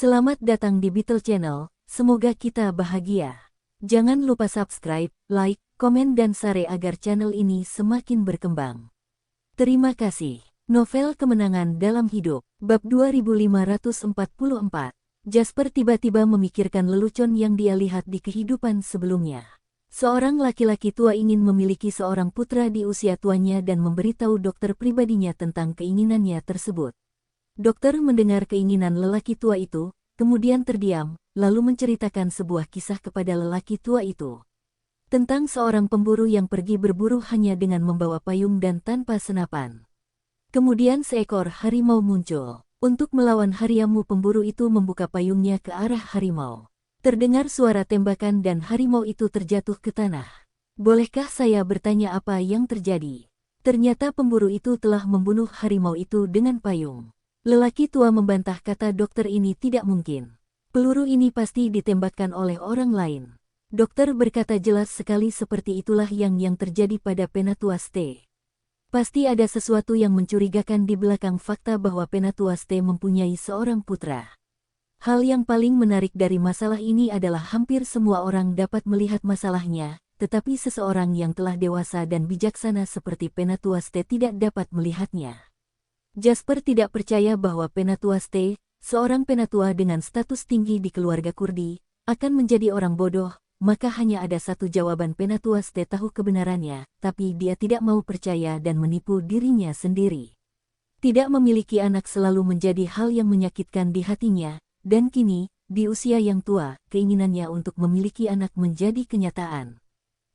Selamat datang di Beetle Channel, semoga kita bahagia. Jangan lupa subscribe, like, komen dan share agar channel ini semakin berkembang. Terima kasih. Novel Kemenangan Dalam Hidup, Bab 2544. Jasper tiba-tiba memikirkan lelucon yang dia lihat di kehidupan sebelumnya. Seorang laki-laki tua ingin memiliki seorang putra di usia tuanya dan memberitahu dokter pribadinya tentang keinginannya tersebut. Dokter mendengar keinginan lelaki tua itu, kemudian terdiam, lalu menceritakan sebuah kisah kepada lelaki tua itu. Tentang seorang pemburu yang pergi berburu hanya dengan membawa payung dan tanpa senapan. Kemudian seekor harimau muncul. Untuk melawan harimau, pemburu itu membuka payungnya ke arah harimau. Terdengar suara tembakan dan harimau itu terjatuh ke tanah. Bolehkah saya bertanya apa yang terjadi? Ternyata pemburu itu telah membunuh harimau itu dengan payung. Lelaki tua membantah, kata dokter, ini tidak mungkin. Peluru ini pasti ditembakkan oleh orang lain. Dokter berkata, jelas sekali seperti itulah yang terjadi pada Penatua Ste. Pasti ada sesuatu yang mencurigakan di belakang fakta bahwa Penatua Ste mempunyai seorang putra. Hal yang paling menarik dari masalah ini adalah hampir semua orang dapat melihat masalahnya, tetapi seseorang yang telah dewasa dan bijaksana seperti Penatua Ste tidak dapat melihatnya. Jasper tidak percaya bahwa Penatua Ste, seorang penatua dengan status tinggi di keluarga Kurdi, akan menjadi orang bodoh, maka hanya ada satu jawaban. Penatua Ste tahu kebenarannya, tapi dia tidak mau percaya dan menipu dirinya sendiri. Tidak memiliki anak selalu menjadi hal yang menyakitkan di hatinya, dan kini, di usia yang tua, keinginannya untuk memiliki anak menjadi kenyataan.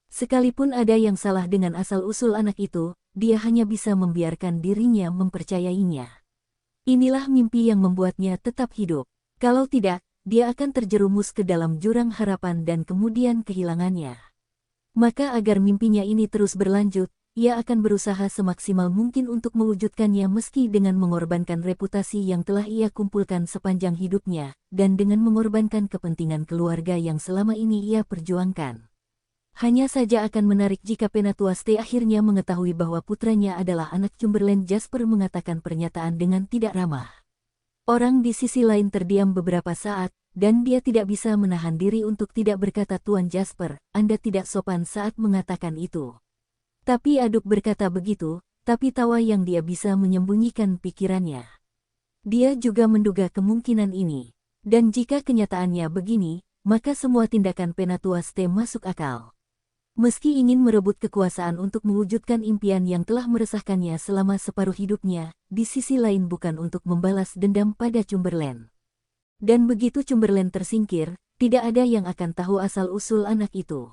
Sekalipun ada yang salah dengan asal-usul anak itu, dia hanya bisa membiarkan dirinya mempercayainya. Inilah mimpi yang membuatnya tetap hidup. Kalau tidak, dia akan terjerumus ke dalam jurang harapan dan kemudian kehilangannya. Maka agar mimpinya ini terus berlanjut, ia akan berusaha semaksimal mungkin untuk mewujudkannya meski dengan mengorbankan reputasi yang telah ia kumpulkan sepanjang hidupnya, dan dengan mengorbankan kepentingan keluarga yang selama ini ia perjuangkan. Hanya saja akan menarik jika Penatua Ste akhirnya mengetahui bahwa putranya adalah anak Chamberlain. Jasper mengatakan pernyataan dengan tidak ramah. Orang di sisi lain terdiam beberapa saat, dan dia tidak bisa menahan diri untuk tidak berkata, Tuan Jasper, Anda tidak sopan saat mengatakan itu. Tapi Aduk berkata begitu, tapi tawa yang dia bisa menyembunyikan pikirannya. Dia juga menduga kemungkinan ini. Dan jika kenyataannya begini, maka semua tindakan Penatua Ste masuk akal. Meski ingin merebut kekuasaan untuk mewujudkan impian yang telah meresahkannya selama separuh hidupnya, di sisi lain bukan untuk membalas dendam pada Chamberlain. Dan begitu Chamberlain tersingkir, tidak ada yang akan tahu asal-usul anak itu.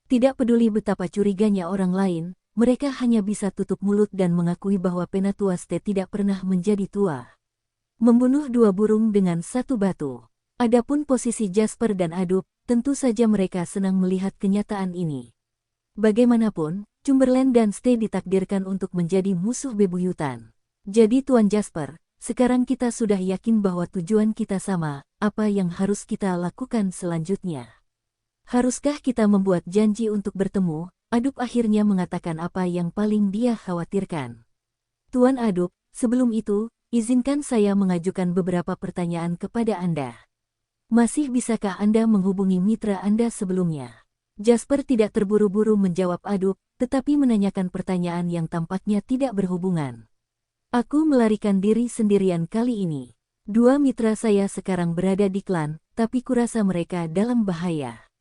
Tidak peduli betapa curiganya orang lain, mereka hanya bisa tutup mulut dan mengakui bahwa Penatua Ste tidak pernah menjadi tua. Membunuh dua burung dengan satu batu. Adapun posisi Jasper dan Aduk, tentu saja mereka senang melihat kenyataan ini. Bagaimanapun, Chamberlain dan Ste ditakdirkan untuk menjadi musuh bebuyutan. Jadi Tuan Jasper, sekarang kita sudah yakin bahwa tujuan kita sama, apa yang harus kita lakukan selanjutnya? Haruskah kita membuat janji untuk bertemu? Aduk akhirnya mengatakan apa yang paling dia khawatirkan. Tuan Aduk, sebelum itu, izinkan saya mengajukan beberapa pertanyaan kepada Anda. Masih bisakah Anda menghubungi mitra Anda sebelumnya? Jasper tidak terburu-buru menjawab Aduk, tetapi menanyakan pertanyaan yang tampaknya tidak berhubungan. Aku melarikan diri sendirian kali ini. Dua mitra saya sekarang berada di klan, tapi kurasa mereka dalam bahaya.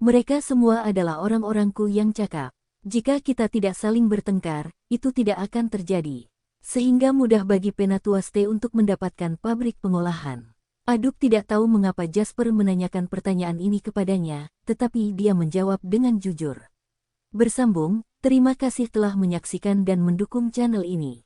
Mereka semua adalah orang-orangku yang cakap. Jika kita tidak saling bertengkar, itu tidak akan terjadi. Sehingga mudah bagi Penatua Ste untuk mendapatkan pabrik pengolahan. Aduk tidak tahu mengapa Jasper menanyakan pertanyaan ini kepadanya, tetapi dia menjawab dengan jujur. Bersambung, terima kasih telah menyaksikan dan mendukung channel ini.